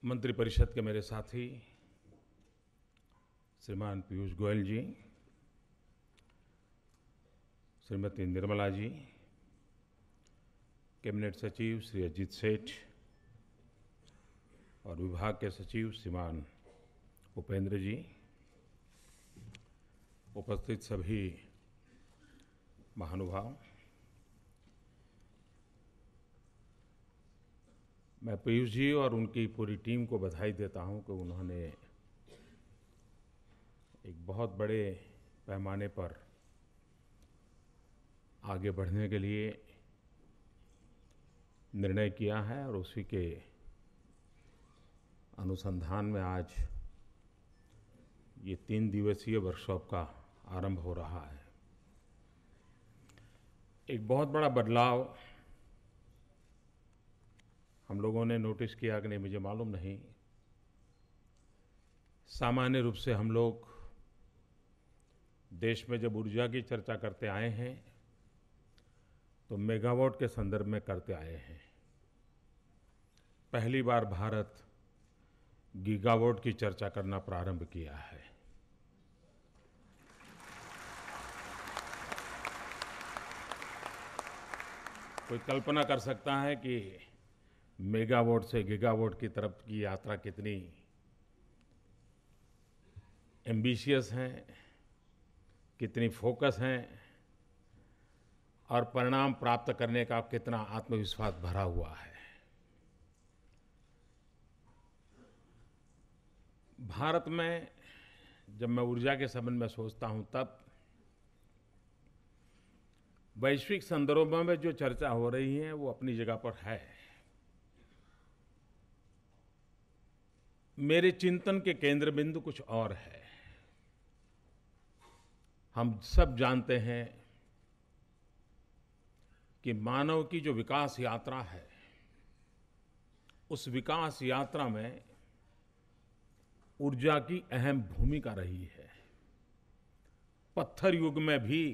मंत्रिपरिषद के मेरे साथी श्रीमान पीयूष गोयल जी, श्रीमती निर्मला जी, कैबिनेट सचिव श्री अजीत सेठ और विभाग के सचिव श्रीमान उपेंद्र जी, उपस्थित सभी महानुभाव, मैं पीयूष जी और उनकी पूरी टीम को बधाई देता हूं कि उन्होंने एक बहुत बड़े पैमाने पर आगे बढ़ने के लिए निर्णय किया है और उसी के अनुसंधान में आज ये 3 दिवसीय वर्कशॉप का आरंभ हो रहा है। एक बहुत बड़ा बदलाव हम लोगों ने नोटिस किया कि नहीं मुझे मालूम नहीं। सामान्य रूप से हम लोग देश में जब ऊर्जा की चर्चा करते आए हैं तो मेगावाट के संदर्भ में करते आए हैं। पहली बार भारत गीगावाट की चर्चा करना प्रारंभ किया है। कोई कल्पना कर सकता है कि मेगावाट से गीगावाट की तरफ की यात्रा कितनी एम्बिशियस है, कितनी फोकस है और परिणाम प्राप्त करने का कितना आत्मविश्वास भरा हुआ है। भारत में जब मैं ऊर्जा के संबंध में सोचता हूं तब वैश्विक संदर्भों में जो चर्चा हो रही है वो अपनी जगह पर है। मेरे चिंतन के केंद्र बिंदु कुछ और है। हम सब जानते हैं कि मानव की जो विकास यात्रा है उस विकास यात्रा में ऊर्जा की अहम भूमिका रही है। पत्थर युग में भी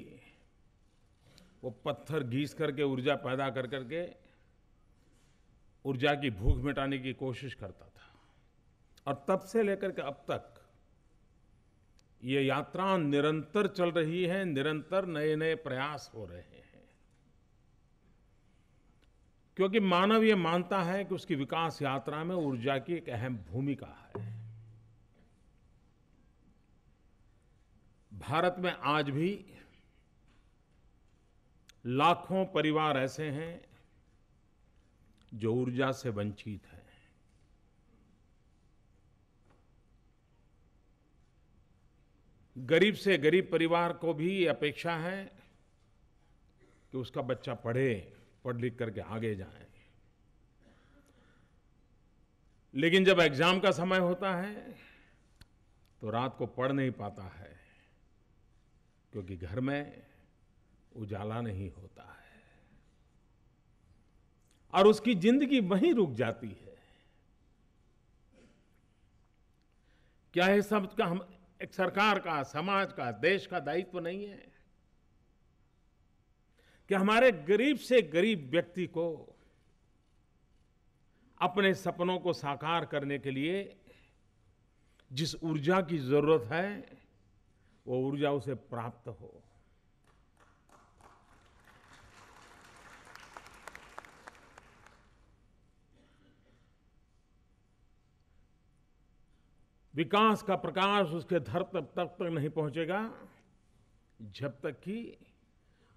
वो पत्थर घीस करके ऊर्जा पैदा कर करके ऊर्जा की भूख मिटाने की कोशिश करता था और तब से लेकर के अब तक ये यात्रा निरंतर चल रही है। निरंतर नए नए प्रयास हो रहे हैं क्योंकि मानव ये मानता है कि उसकी विकास यात्रा में ऊर्जा की एक अहम भूमिका है। भारत में आज भी लाखों परिवार ऐसे हैं जो ऊर्जा से वंचित हैं। गरीब से गरीब परिवार को भी ये अपेक्षा है कि उसका बच्चा पढ़ लिख करके आगे जाए, लेकिन जब एग्जाम का समय होता है तो रात को पढ़ नहीं पाता है क्योंकि घर में उजाला नहीं होता है और उसकी जिंदगी वहीं रुक जाती है। क्या ये सब का हम एक सरकार का, समाज का, देश का दायित्व नहीं है कि हमारे गरीब से गरीब व्यक्ति को अपने सपनों को साकार करने के लिए जिस ऊर्जा की जरूरत है वो ऊर्जा उसे प्राप्त हो। विकास का प्रकाश उसके धरती तक नहीं पहुंचेगा जब तक कि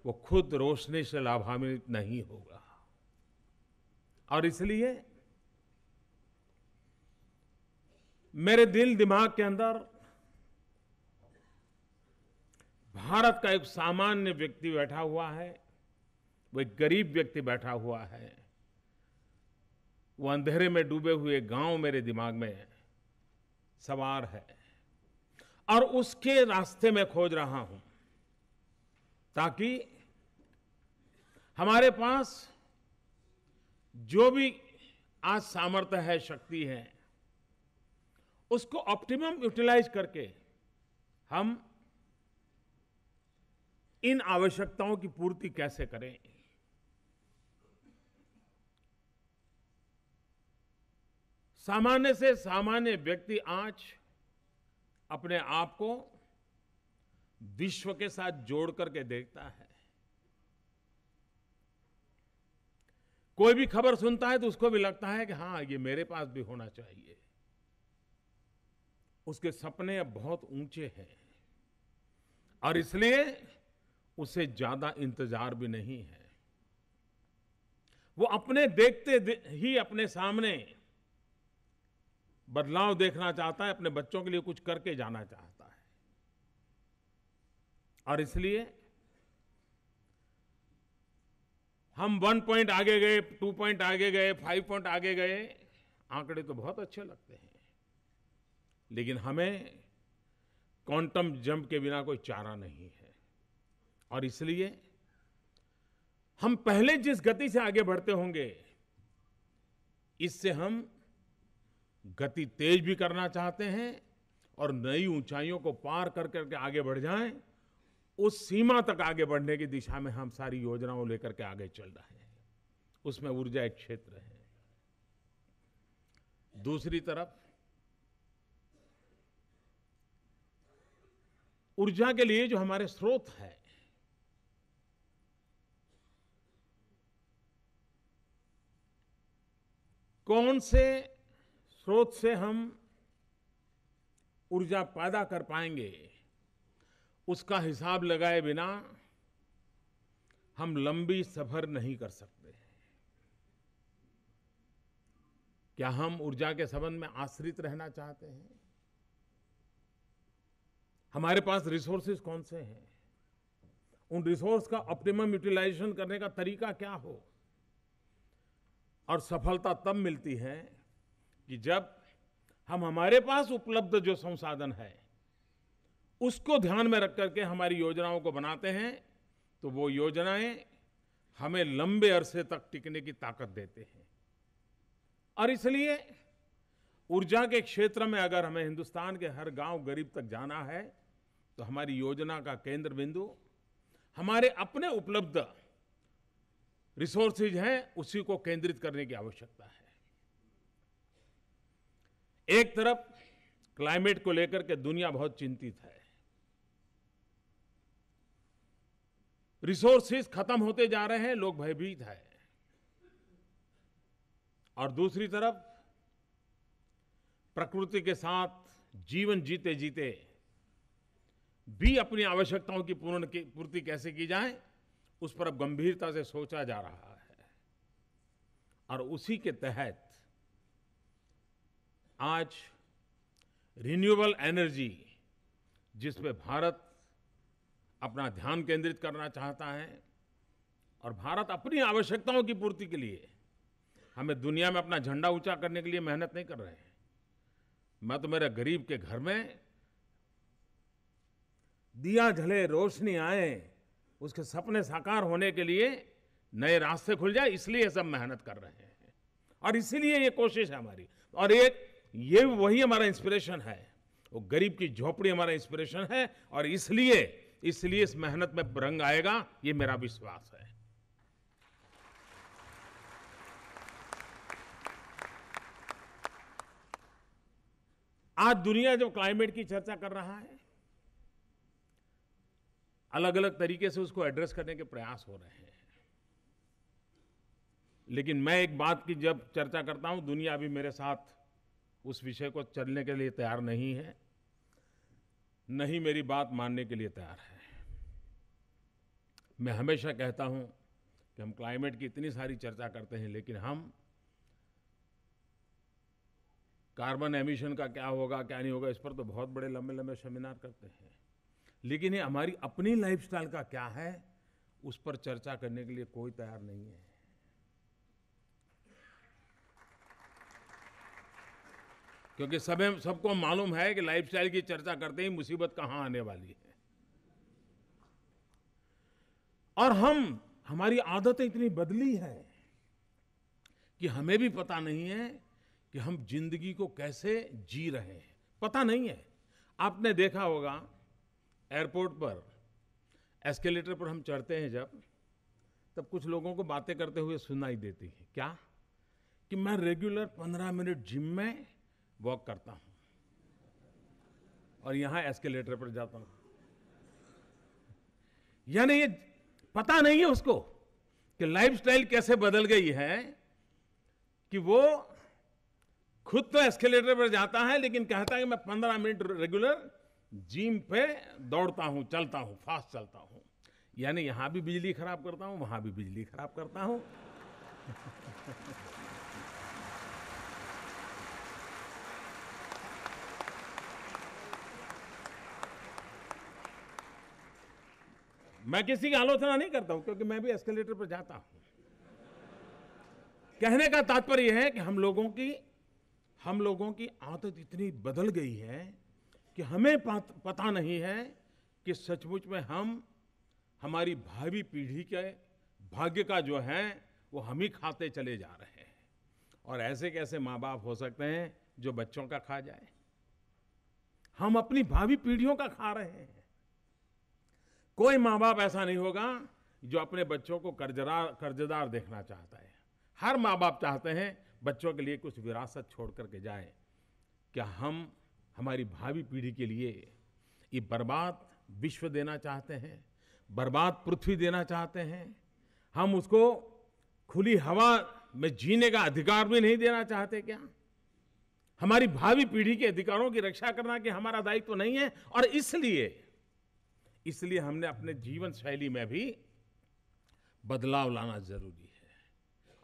वो खुद रोशनी से लाभान्वित नहीं होगा। और इसलिए मेरे दिल दिमाग के अंदर भारत का एक सामान्य व्यक्ति बैठा हुआ है, वो एक गरीब व्यक्ति बैठा हुआ है, वो अंधेरे में डूबे हुए गांव मेरे दिमाग में सवार है और उसके रास्ते में खोज रहा हूं ताकि हमारे पास जो भी आज सामर्थ्य है, शक्ति है, उसको ऑप्टिमम यूटिलाइज करके हम इन आवश्यकताओं की पूर्ति कैसे करें। सामान्य से सामान्य व्यक्ति आज अपने आप को विश्व के साथ जोड़ करके देखता है। कोई भी खबर सुनता है तो उसको भी लगता है कि हाँ, ये मेरे पास भी होना चाहिए। उसके सपने अब बहुत ऊंचे हैं और इसलिए उसे ज्यादा इंतजार भी नहीं है। वो अपने देखते ही अपने सामने बदलाव देखना चाहता है, अपने बच्चों के लिए कुछ करके जाना चाहता है। और इसलिए हम 1 पॉइंट आगे गए, 2 पॉइंट आगे गए, 5 पॉइंट आगे गए, आंकड़े तो बहुत अच्छे लगते हैं, लेकिन हमें क्वांटम जंप के बिना कोई चारा नहीं है। और इसलिए हम पहले जिस गति से आगे बढ़ते होंगे, इससे हम गति तेज भी करना चाहते हैं और नई ऊंचाइयों को पार कर करके आगे बढ़ जाएं। उस सीमा तक आगे बढ़ने की दिशा में हम सारी योजनाओं लेकर के आगे चल रहे हैं। उसमें ऊर्जा एक क्षेत्र है। दूसरी तरफ ऊर्जा के लिए जो हमारे स्रोत हैं, कौन से स्रोत से हम ऊर्जा पैदा कर पाएंगे, उसका हिसाब लगाए बिना हम लंबी सफर नहीं कर सकते। क्या हम ऊर्जा के संबंध में आश्रित रहना चाहते हैं? हमारे पास रिसोर्सेज कौन से हैं? उन रिसोर्स का ऑप्टिमम यूटिलाइजेशन करने का तरीका क्या हो? और सफलता तब मिलती है कि जब हम हमारे पास उपलब्ध जो संसाधन है उसको ध्यान में रख करके हमारी योजनाओं को बनाते हैं, तो वो योजनाएं हमें लंबे अरसे तक टिकने की ताकत देते हैं। और इसलिए ऊर्जा के क्षेत्र में अगर हमें हिंदुस्तान के हर गांव गरीब तक जाना है, तो हमारी योजना का केंद्र बिंदु हमारे अपने उपलब्ध रिसोर्सेज हैं, उसी को केंद्रित करने की आवश्यकता है। एक तरफ क्लाइमेट को लेकर के दुनिया बहुत चिंतित है, रिसोर्सेज खत्म होते जा रहे हैं, लोग भयभीत हैं। और दूसरी तरफ प्रकृति के साथ जीवन जीते जीते भी अपनी आवश्यकताओं की पूर्ति कैसे की जाए, उस पर अब गंभीरता से सोचा जा रहा है। और उसी के तहत आज रिन्यूएबल एनर्जी, जिस पे भारत अपना ध्यान केंद्रित करना चाहता है, और भारत अपनी आवश्यकताओं की पूर्ति के लिए हमें दुनिया में अपना झंडा ऊंचा करने के लिए मेहनत नहीं कर रहे हैं। मैं तो मेरे गरीब के घर में दिया जले, रोशनी आए, उसके सपने साकार होने के लिए नए रास्ते खुल जाए, इसलिए सब मेहनत कर रहे हैं। और इसीलिए ये कोशिश है हमारी। और ये वही हमारा इंस्पिरेशन है, वो गरीब की झोपड़ी हमारा इंस्पिरेशन है। और इसलिए इस मेहनत में रंग आएगा, ये मेरा विश्वास है। आज दुनिया जो क्लाइमेट की चर्चा कर रहा है, अलग अलग तरीके से उसको एड्रेस करने के प्रयास हो रहे हैं। लेकिन मैं एक बात की जब चर्चा करता हूं, दुनिया अभी मेरे साथ उस विषय को चलने के लिए तैयार नहीं है, नहीं मेरी बात मानने के लिए तैयार है। मैं हमेशा कहता हूं कि हम क्लाइमेट की इतनी सारी चर्चा करते हैं, लेकिन हम कार्बन एमिशन का क्या होगा क्या नहीं होगा, इस पर तो बहुत बड़े लंबे लंबे सेमिनार करते हैं। लेकिन ये हमारी अपनी लाइफस्टाइल का क्या है, उस पर चर्चा करने के लिए कोई तैयार नहीं है। क्योंकि सबको मालूम है कि लाइफस्टाइल की चर्चा करते ही मुसीबत कहां आने वाली है। और हमारी आदतें इतनी बदली है कि हमें भी पता नहीं है कि हम जिंदगी को कैसे जी रहे हैं, पता नहीं है। आपने देखा होगा एयरपोर्ट पर एस्केलेटर पर हम चढ़ते हैं जब, तब कुछ लोगों को बातें करते हुए सुनाई देती है। क्या कि मैं रेगुलर 15 मिनट जिम में वॉक करता हूं और यहां एस्केलेटर पर जाता हूं। यानी ये पता नहीं है उसको कि लाइफस्टाइल कैसे बदल गई है कि वो खुद तो एस्केलेटर पर जाता है लेकिन कहता है कि मैं 15 मिनट रेगुलर जिम पे दौड़ता हूं, चलता हूं, फास्ट चलता हूं। यानी यहां भी बिजली खराब करता हूं, वहां भी बिजली खराब करता हूं। मैं किसी की आलोचना नहीं करता हूं क्योंकि मैं भी एस्केलेटर पर जाता हूं। कहने का तात्पर्य है कि हम लोगों की आदत इतनी बदल गई है कि हमें पता नहीं है कि सचमुच में हम हमारी भावी पीढ़ी के भाग्य का जो है वो हम ही खाते चले जा रहे हैं। और ऐसे कैसे माँ बाप हो सकते हैं जो बच्चों का खा जाए? हम अपनी भावी पीढ़ियों का खा रहे हैं। कोई माँ बाप ऐसा नहीं होगा जो अपने बच्चों को कर्जदार देखना चाहता है। हर माँ बाप चाहते हैं बच्चों के लिए कुछ विरासत छोड़ करके जाए। क्या हम हमारी भावी पीढ़ी के लिए ये बर्बाद विश्व देना चाहते हैं, बर्बाद पृथ्वी देना चाहते हैं? हम उसको खुली हवा में जीने का अधिकार भी नहीं देना चाहते क्या? हमारी भावी पीढ़ी के अधिकारों की रक्षा करना कि हमारा दायित्व तो नहीं है? और इसलिए हमने अपने जीवन शैली में भी बदलाव लाना जरूरी है।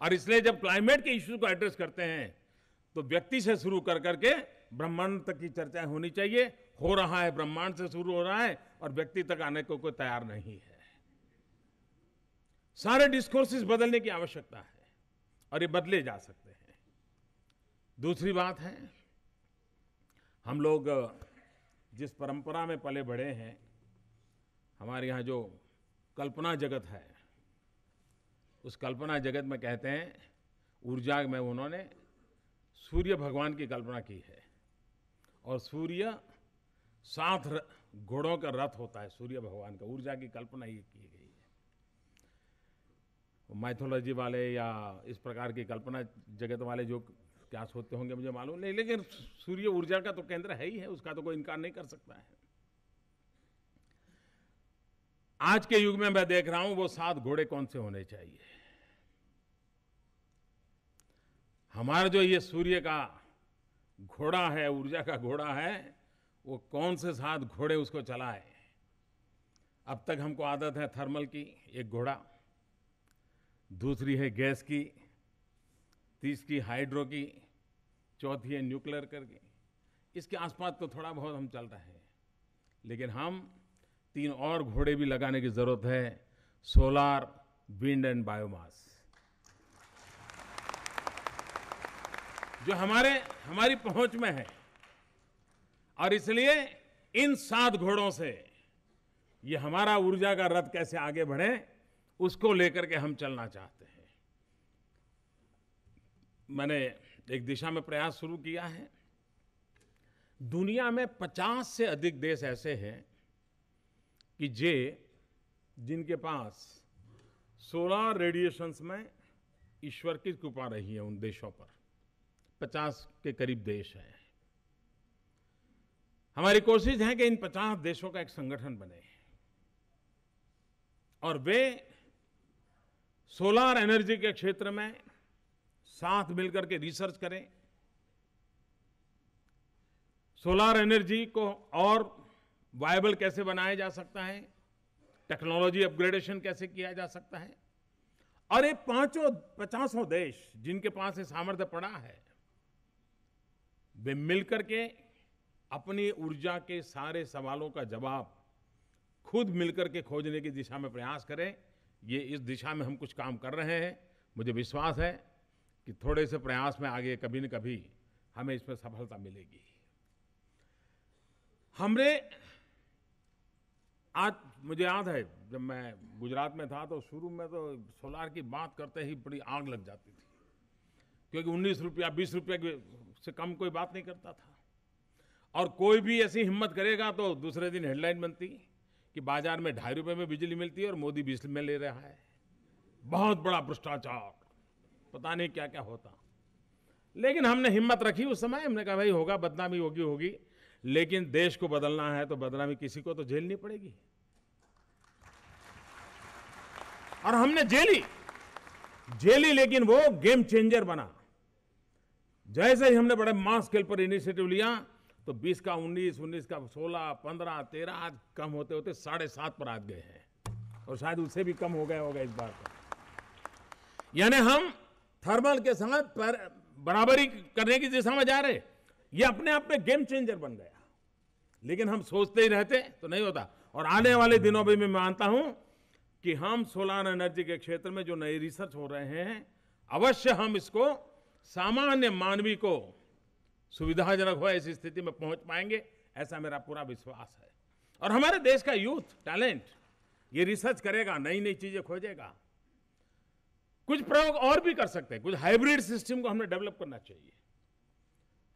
और इसलिए जब क्लाइमेट के इश्यू को एड्रेस करते हैं तो व्यक्ति से शुरू कर करके ब्रह्मांड तक की चर्चा होनी चाहिए। हो रहा है, ब्रह्मांड से शुरू हो रहा है और व्यक्ति तक आने को कोई तैयार नहीं है। सारे डिस्कोर्सेस बदलने की आवश्यकता है और ये बदले जा सकते हैं। दूसरी बात है, हम लोग जिस परंपरा में पले बढ़े हैं, हमारे यहाँ जो कल्पना जगत है, उस कल्पना जगत में कहते हैं ऊर्जा में उन्होंने सूर्य भगवान की कल्पना की है। और सूर्य 7 घोड़ों का रथ होता है सूर्य भगवान का। ऊर्जा की कल्पना ये की गई है। माइथोलॉजी वाले या इस प्रकार की कल्पना जगत वाले जो क्या सोचते होंगे मुझे मालूम नहीं, लेकिन सूर्य ऊर्जा का तो केंद्र है ही है, उसका तो कोई इनकार नहीं कर सकता है। आज के युग में मैं देख रहा हूं वो 7 घोड़े कौन से होने चाहिए। हमारा जो ये सूर्य का घोड़ा है, ऊर्जा का घोड़ा है, वो कौन से 7 घोड़े उसको चलाए। अब तक हमको आदत है थर्मल की, एक घोड़ा, दूसरी है गैस की, तीसरी हाइड्रो की, चौथी है न्यूक्लियर करके। इसके आसपास तो थोड़ा बहुत हम चल रहे हैं, लेकिन हम 3 और घोड़े भी लगाने की जरूरत है, सोलार, विंड एंड बायोमास, जो हमारी पहुंच में है। और इसलिए इन 7 घोड़ों से ये हमारा ऊर्जा का रथ कैसे आगे बढ़े, उसको लेकर के हम चलना चाहते हैं। मैंने एक दिशा में प्रयास शुरू किया है। दुनिया में 50 से अधिक देश ऐसे हैं कि जिनके पास सोलर रेडिएशंस में ईश्वर की कृपा रही है। उन देशों पर 50 के करीब देश हैं। हमारी कोशिश है कि इन 50 देशों का एक संगठन बने और वे सोलर एनर्जी के क्षेत्र में साथ मिलकर के रिसर्च करें, सोलर एनर्जी को और वायबल कैसे बनाया जा सकता है, टेक्नोलॉजी अपग्रेडेशन कैसे किया जा सकता है। और ये 50 देश जिनके पास ये सामर्थ्य पड़ा है, वे मिलकर के अपनी ऊर्जा के सारे सवालों का जवाब खुद मिलकर के खोजने की दिशा में प्रयास करें। ये इस दिशा में हम कुछ काम कर रहे हैं। मुझे विश्वास है कि थोड़े से प्रयास में आगे कभी न कभी हमें इसमें सफलता मिलेगी। हमने आज, मुझे याद है जब मैं गुजरात में था तो शुरू में तो सोलार की बात करते ही बड़ी आग लग जाती थी, क्योंकि 19 रुपया 20 रुपये से कम कोई बात नहीं करता था। और कोई भी ऐसी हिम्मत करेगा तो दूसरे दिन हेडलाइन बनती कि बाजार में 2.5 रुपये में बिजली मिलती है और मोदी 20 में ले रहा है। बहुत बड़ा भ्रष्टाचार, पता नहीं क्या क्या होता। लेकिन हमने हिम्मत रखी उस समय, हमने कहा भाई होगा, बदनामी होगी होगी, लेकिन देश को बदलना है तो बदनामी किसी को तो झेलनी पड़ेगी। और हमने झेली, लेकिन वो गेम चेंजर बना। जैसे ही हमने बड़े मास स्केल पर इनिशिएटिव लिया तो 20 का 19, 19 का 16, 15, 13, आज कम होते होते 7.5 पर आ गए हैं, और शायद उससे भी कम हो गया होगा इस बार तो। यानी हम थर्मल के साथ बराबरी करने की दिशा में जा रहे। ये अपने आप में गेम चेंजर बन गया, लेकिन हम सोचते ही रहते तो नहीं होता। और आने वाले दिनों में मैं मानता हूं कि हम सोलर एनर्जी के क्षेत्र में जो नई रिसर्च हो रहे हैं, अवश्य हम इसको सामान्य मानवी को सुविधाजनक हो ऐसी स्थिति में पहुंच पाएंगे, ऐसा मेरा पूरा विश्वास है। और हमारे देश का यूथ टैलेंट ये रिसर्च करेगा, नई नई चीजें खोजेगा। कुछ प्रयोग और भी कर सकते हैं, कुछ हाइब्रिड सिस्टम को हमने डेवलप करना चाहिए।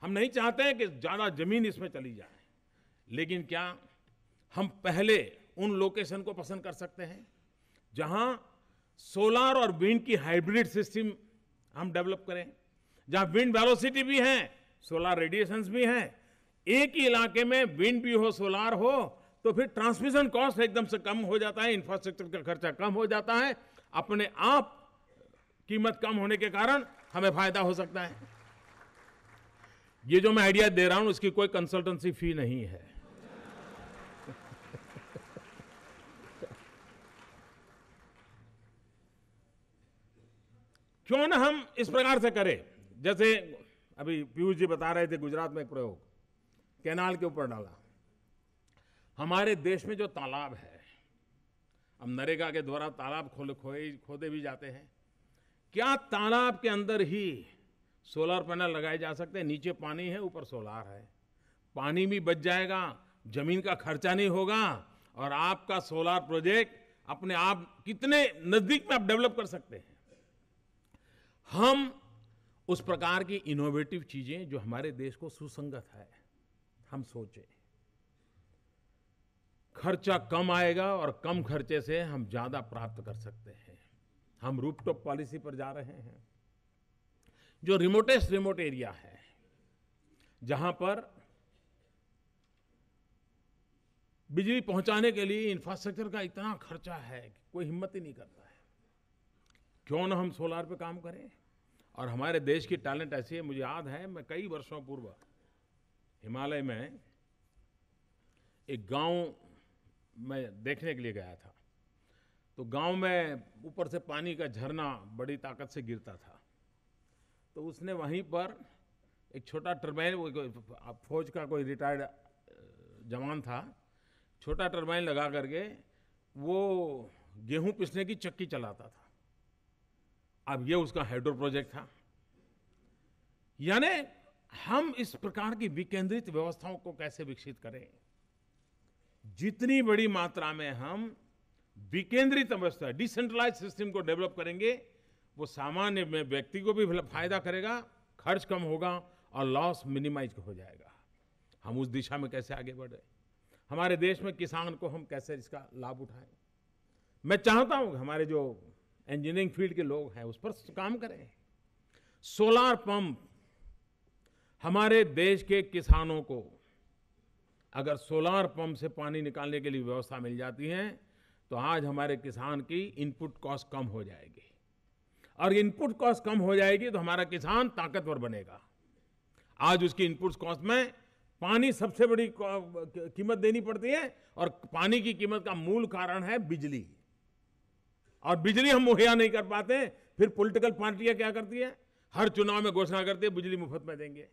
हम नहीं चाहते हैं कि ज्यादा जमीन इसमें चली जाए, लेकिन क्या हम पहले उन लोकेशन को पसंद कर सकते हैं जहां सोलर और विंड की हाइब्रिड सिस्टम हम डेवलप करें, जहां विंड वेलोसिटी भी है, सोलर रेडिएशंस भी हैं। एक ही इलाके में विंड भी हो, सोलर हो, तो फिर ट्रांसमिशन कॉस्ट एकदम से कम हो जाता है, इंफ्रास्ट्रक्चर का खर्चा कम हो जाता है, अपने आप कीमत कम होने के कारण हमें फायदा हो सकता है। ये जो मैं आइडिया दे रहा हूं उसकी कोई कंसल्टेंसी फी नहीं है। क्यों ना हम इस प्रकार से करें, जैसे अभी पीयूष जी बता रहे थे गुजरात में एक प्रयोग कैनाल के ऊपर डाला। हमारे देश में जो तालाब है, अब नरेगा के द्वारा तालाब खोदे भी जाते हैं, क्या तालाब के अंदर ही सोलर पैनल लगाए जा सकते हैं? नीचे पानी है, ऊपर सोलर है, पानी भी बच जाएगा, जमीन का खर्चा नहीं होगा, और आपका सोलर प्रोजेक्ट अपने आप कितने नजदीक में आप डेवलप कर सकते हैं। हम उस प्रकार की इनोवेटिव चीजें जो हमारे देश को सुसंगत है, हम सोचें। खर्चा कम आएगा और कम खर्चे से हम ज्यादा प्राप्त कर सकते हैं। हम रूफटॉप पॉलिसी पर जा रहे हैं। जो रिमोट एरिया है, जहां पर बिजली पहुंचाने के लिए इंफ्रास्ट्रक्चर का इतना खर्चा है कि कोई हिम्मत ही नहीं करता है, क्यों ना हम सोलार पे काम करें। और हमारे देश की टैलेंट ऐसी है, मुझे याद है मैं कई वर्षों पूर्व हिमालय में एक गांव में देखने के लिए गया था। तो गांव में ऊपर से पानी का झरना बड़ी ताकत से गिरता था। तो उसने वहीं पर एक छोटा टरबाइन, फौज का कोई रिटायर्ड जवान था, छोटा टरबाइन लगा करके वो गेहूं पिसने की चक्की चलाता था। अब ये उसका हाइड्रो प्रोजेक्ट था। यानी हम इस प्रकार की विकेंद्रित व्यवस्थाओं को कैसे विकसित करें? जितनी बड़ी मात्रा में हम विकेंद्रित व्यवस्था, डिसेंट्रलाइज सिस्टम को डेवलप करेंगे, वो सामान्य व्यक्ति को भी फायदा करेगा, खर्च कम होगा और लॉस मिनिमाइज हो जाएगा। हम उस दिशा में कैसे आगे बढ़े? हमारे देश में किसान को हम कैसे इसका लाभ उठाएं? मैं चाहता हूं कि हमारे जो इंजीनियरिंग फील्ड के लोग हैं उस पर काम करें। सोलार पंप, हमारे देश के किसानों को अगर सोलार पंप से पानी निकालने के लिए व्यवस्था मिल जाती है तो आज हमारे किसान की इनपुट कॉस्ट कम हो जाएगी, और इनपुट कॉस्ट कम हो जाएगी तो हमारा किसान ताकतवर बनेगा। आज उसकी इनपुट कॉस्ट में पानी सबसे बड़ी कीमत देनी पड़ती है, और पानी की कीमत का मूल कारण है बिजली, और बिजली हम मुहैया नहीं कर पाते। फिर पॉलिटिकल पार्टियां क्या करती है? हर चुनाव में घोषणा करती है बिजली मुफ्त में देंगे।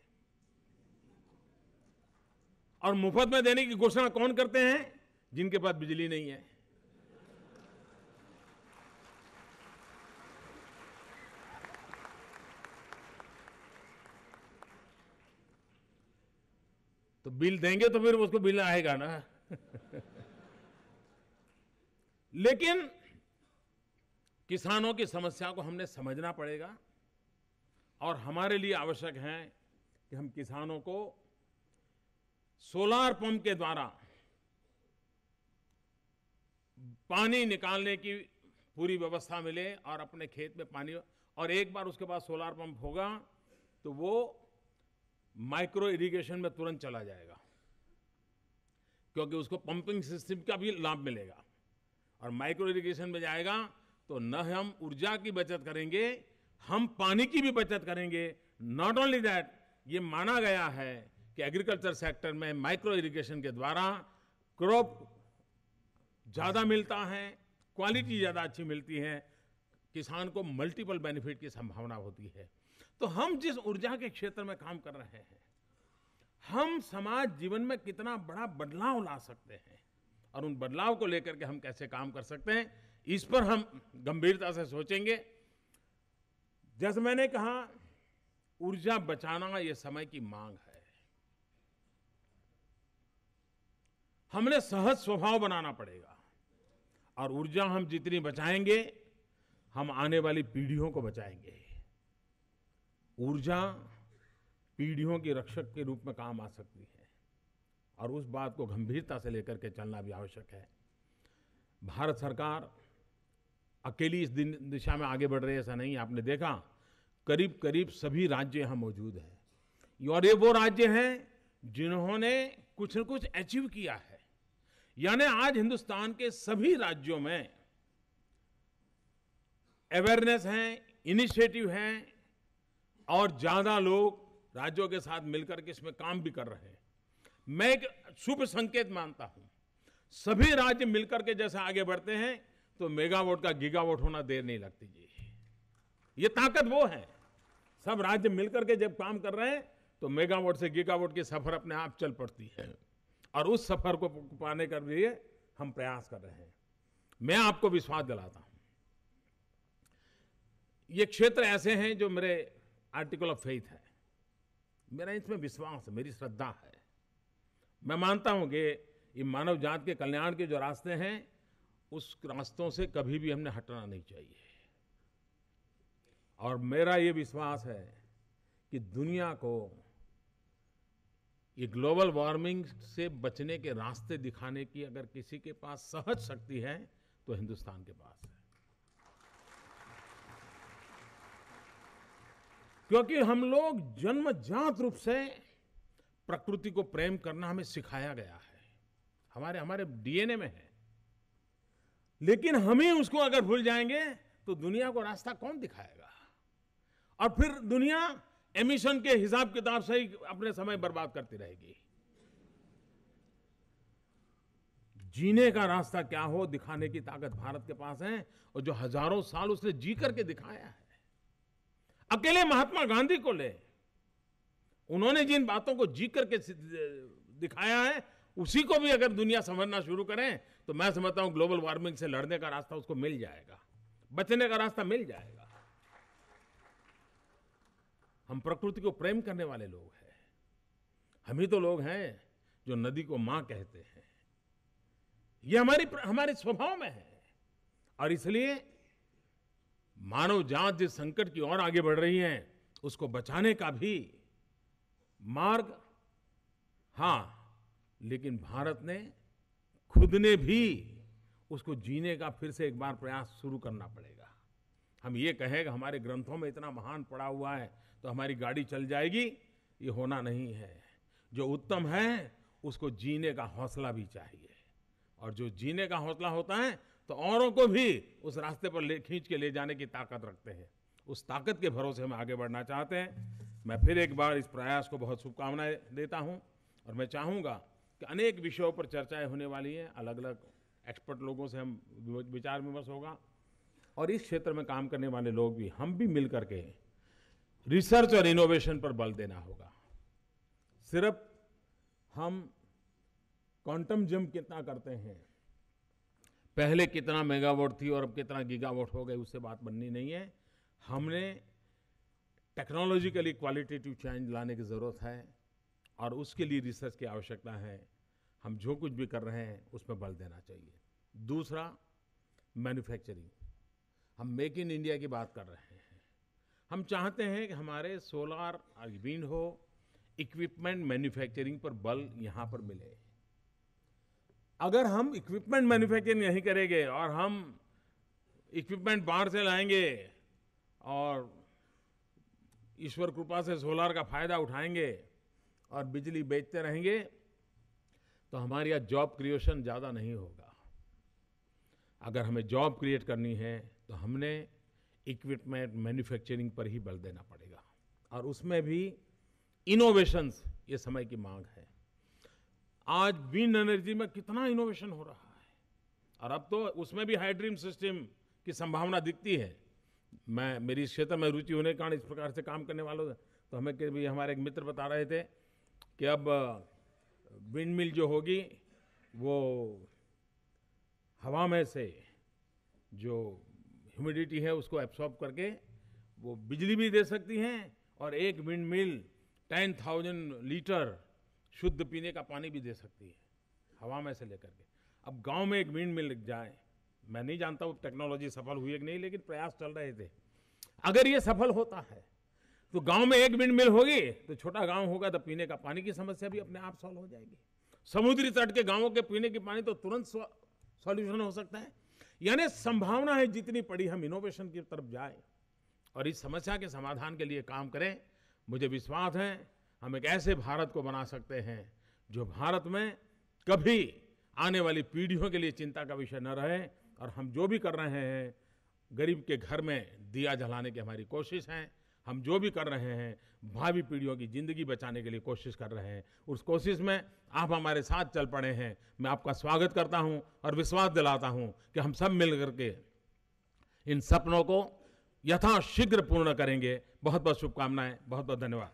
और मुफ्त में देने की घोषणा कौन करते हैं? जिनके पास बिजली नहीं है। तो बिल देंगे तो फिर उसको बिल आएगा ना। लेकिन किसानों की समस्या को हमने समझना पड़ेगा, और हमारे लिए आवश्यक है कि हम किसानों को सोलार पंप के द्वारा पानी निकालने की पूरी व्यवस्था मिले और अपने खेत में पानी, और एक बार उसके बाद सोलार पंप होगा तो वो माइक्रो इरिगेशन में तुरंत चला जाएगा, क्योंकि उसको पंपिंग सिस्टम का भी लाभ मिलेगा। और माइक्रो इरिगेशन में जाएगा तो न हम ऊर्जा की बचत करेंगे, हम पानी की भी बचत करेंगे। नॉट ओनली दैट, ये माना गया है कि एग्रीकल्चर सेक्टर में माइक्रो इरिगेशन के द्वारा क्रॉप ज्यादा मिलता है, क्वालिटी ज्यादा अच्छी मिलती है, किसान को मल्टीपल बेनिफिट की संभावना होती है। तो हम जिस ऊर्जा के क्षेत्र में काम कर रहे हैं, हम समाज जीवन में कितना बड़ा बदलाव ला सकते हैं और उन बदलाव को लेकर के हम कैसे काम कर सकते हैं, इस पर हम गंभीरता से सोचेंगे। जैसे मैंने कहा, ऊर्जा बचाना ये समय की मांग है। हमने सहज स्वभाव बनाना पड़ेगा, और ऊर्जा हम जितनी बचाएंगे, हम आने वाली पीढ़ियों को बचाएंगे। ऊर्जा पीढ़ियों की रक्षक के रूप में काम आ सकती है, और उस बात को गंभीरता से लेकर के चलना भी आवश्यक है। भारत सरकार अकेली इस दिशा में आगे बढ़ रही है ऐसा नहीं। आपने देखा, करीब करीब सभी राज्य यहां मौजूद हैं, और ये वो राज्य हैं जिन्होंने कुछ न कुछ अचीव किया है। यानी आज हिंदुस्तान के सभी राज्यों में अवेयरनेस है, इनिशिएटिव है, और ज्यादा लोग राज्यों के साथ मिलकर के इसमें काम भी कर रहे हैं। मैं एक शुभ संकेत मानता हूं। सभी राज्य मिलकर के जैसे आगे बढ़ते हैं तो मेगावाट का गीगावाट होना देर नहीं लगती जी। ये ताकत वो है, सब राज्य मिलकर के जब काम कर रहे हैं तो मेगावाट से गीगावाट की सफर अपने आप चल पड़ती है, और उस सफर को पाने के लिए हम प्रयास कर रहे हैं। मैं आपको विश्वास दिलाता हूं, ये क्षेत्र ऐसे हैं जो मेरे आर्टिकल ऑफ फेथ है, मेरा इसमें विश्वास है, मेरी श्रद्धा है। मैं मानता हूं कि ये मानव जात के कल्याण के जो रास्ते हैं, उस रास्तों से कभी भी हमने हटना नहीं चाहिए। और मेरा ये विश्वास है कि दुनिया को ये ग्लोबल वार्मिंग से बचने के रास्ते दिखाने की अगर किसी के पास सहज शक्ति है तो हिंदुस्तान के पास है। क्योंकि हम लोग जन्मजात रूप से प्रकृति को प्रेम करना हमें सिखाया गया है, हमारे डीएनए में है। लेकिन हम ही उसको अगर भूल जाएंगे तो दुनिया को रास्ता कौन दिखाएगा? और फिर दुनिया एमिशन के हिसाब किताब से ही अपने समय बर्बाद करती रहेगी। जीने का रास्ता क्या हो, दिखाने की ताकत भारत के पास है, और जो हजारों साल उसने जी करके दिखाया है। अकेले महात्मा गांधी को ले, उन्होंने जिन बातों को जी करके दिखाया है, उसी को भी अगर दुनिया समझना शुरू करें तो मैं समझता हूं ग्लोबल वार्मिंग से लड़ने का रास्ता उसको मिल जाएगा, बचने का रास्ता मिल जाएगा। हम प्रकृति को प्रेम करने वाले लोग हैं। हम ही तो लोग हैं जो नदी को मां कहते हैं। ये हमारे स्वभाव में है, और इसलिए मानव जात जिस संकट की ओर आगे बढ़ रही है, उसको बचाने का भी मार्ग, हां, लेकिन भारत ने खुद ने भी उसको जीने का फिर से एक बार प्रयास शुरू करना पड़ेगा। हम ये कहें कि हमारे ग्रंथों में इतना महान पड़ा हुआ है तो हमारी गाड़ी चल जाएगी, ये होना नहीं है। जो उत्तम है उसको जीने का हौसला भी चाहिए, और जो जीने का हौसला होता है तो औरों को भी उस रास्ते पर खींच के ले जाने की ताकत रखते हैं। उस ताकत के भरोसे हम आगे बढ़ना चाहते हैं। मैं फिर एक बार इस प्रयास को बहुत शुभकामनाएं देता हूं, और मैं चाहूंगा कि अनेक विषयों पर चर्चाएं होने वाली हैं, अलग अलग एक्सपर्ट लोगों से हम विचार विमर्श होगा, और इस क्षेत्र में काम करने वाले लोग भी, हम भी मिल करके रिसर्च और इनोवेशन पर बल देना होगा। सिर्फ हम क्वांटम जंप कितना करते हैं, पहले कितना मेगावाट थी और अब कितना गीगावाट हो गए, उससे बात बननी नहीं है। हमने टेक्नोलॉजिकली क्वालिटेटिव चेंज लाने की जरूरत है, और उसके लिए रिसर्च की आवश्यकता है। हम जो कुछ भी कर रहे हैं उसमें बल देना चाहिए। दूसरा, मैन्युफैक्चरिंग। हम मेक इन इंडिया की बात कर रहे हैं। हम चाहते हैं कि हमारे सोलार और विंड हो, इक्विपमेंट मैन्युफैक्चरिंग पर बल यहां पर मिले। अगर हम इक्विपमेंट मैन्युफैक्चरिंग नहीं करेंगे और हम इक्विपमेंट बाहर से लाएंगे और ईश्वर कृपा से सोलार का फायदा उठाएंगे और बिजली बेचते रहेंगे तो हमारे यहाँ जॉब क्रिएशन ज़्यादा नहीं होगा। अगर हमें जॉब क्रिएट करनी है तो हमने इक्विपमेंट मैन्युफैक्चरिंग पर ही बल देना पड़ेगा और उसमें भी इनोवेशंस ये समय की मांग है। आज विंड एनर्जी में कितना इनोवेशन हो रहा है और अब तो उसमें भी हाइड्रीम सिस्टम की संभावना दिखती है। मेरी इस क्षेत्र में रुचि होने के कारण इस प्रकार से काम करने वालों तो हमें भी हमारे एक मित्र बता रहे थे कि अब विंड मिल जो होगी वो हवा में से जो ह्यूमिडिटी है उसको एब्सॉर्ब करके वो बिजली भी दे सकती हैं और एक विंड मिल 10,000 लीटर शुद्ध पीने का पानी भी दे सकती है हवा में से लेकर के। अब गांव में एक विंड मिल लग जाए, मैं नहीं जानता वो टेक्नोलॉजी सफल हुई है कि नहीं, लेकिन प्रयास चल रहे थे। अगर ये सफल होता है तो गांव में एक विंड मिल होगी तो छोटा गांव होगा तो पीने का पानी की समस्या भी अपने आप सॉल्व हो जाएगी। समुद्री तट के गांवों के पीने की पानी तो तुरंत सॉल्यूशन हो सकता है। यानी संभावना है जितनी पड़ी हम इनोवेशन की तरफ जाए और इस समस्या के समाधान के लिए काम करें। मुझे विश्वास है हम एक ऐसे भारत को बना सकते हैं जो भारत में कभी आने वाली पीढ़ियों के लिए चिंता का विषय न रहे। और हम जो भी कर रहे हैं, गरीब के घर में दिया जलाने की हमारी कोशिश है। हम जो भी कर रहे हैं भावी पीढ़ियों की जिंदगी बचाने के लिए कोशिश कर रहे हैं। उस कोशिश में आप हमारे साथ चल पड़े हैं। मैं आपका स्वागत करता हूं और विश्वास दिलाता हूं कि हम सब मिल करके इन सपनों को यथाशीघ्र पूर्ण करेंगे। बहुत बहुत शुभकामनाएं, बहुत बहुत धन्यवाद।